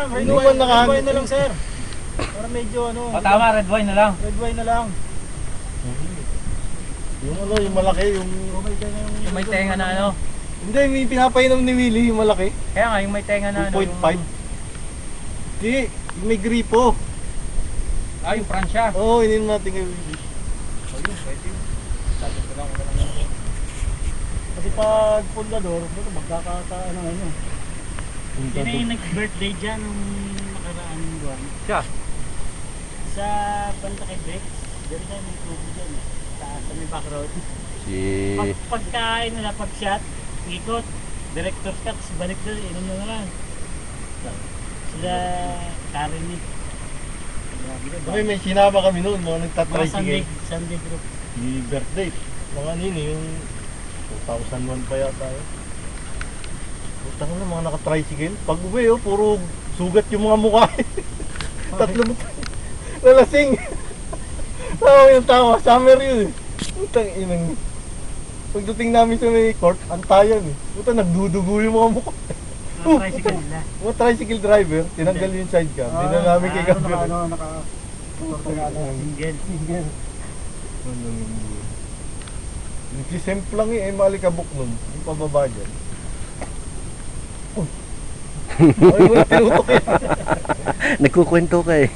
lang, red Hindi wine, man red wine na lang sir. Para medyo ano. O tama, red wine na lang. Red wine na lang. Yung ano, yung malaki, yung... Yung may tenga na ano. Hindi, may pinapainom ni Willie, yung malaki. Kaya nga, yung may tenga na ano. 2.5. Hindi, yung may gripo. Ah, yung Francia. Oo, ininom natin kay Willie. Ayun, pwede yun. Sabi ko lang, wala lang. Kasi pag pundador, magkakaano ano. Sino yung nag-birthday dyan nung nakaraan buwan? Siya. Sa banda kay Bex, dito tayo may tubo dyan. Sa may back road. Si... Pagkain nila, pag-shot, ikot, director's cut, tapos balik doon, inom na naman. Sila Karen ni. Okay, may sinama kami noon, mga nagtatricycle. Sunday group. Yung birthday. Mga nini, yung 2001 pa yata yun. Putang na, mga nakatricycle. Pag uwi, oh, puro sugat yung mga mukha. Tatlo mo lalasing. Tawa yung tawa, summer yun eh. Putang inang. Pagdating namin sa may court, antayan eh. Putang nagdudugo yung mga mukha. Mga tricycle nila. Mga tricycle driver, tinanggal yung sidecar. Hindi na namin kay Gambir. Single. Nagsisemplang eh, malikabok nun. Yung pababa dyan. Ay, wala tinutok eh. Nagkukwento ka eh.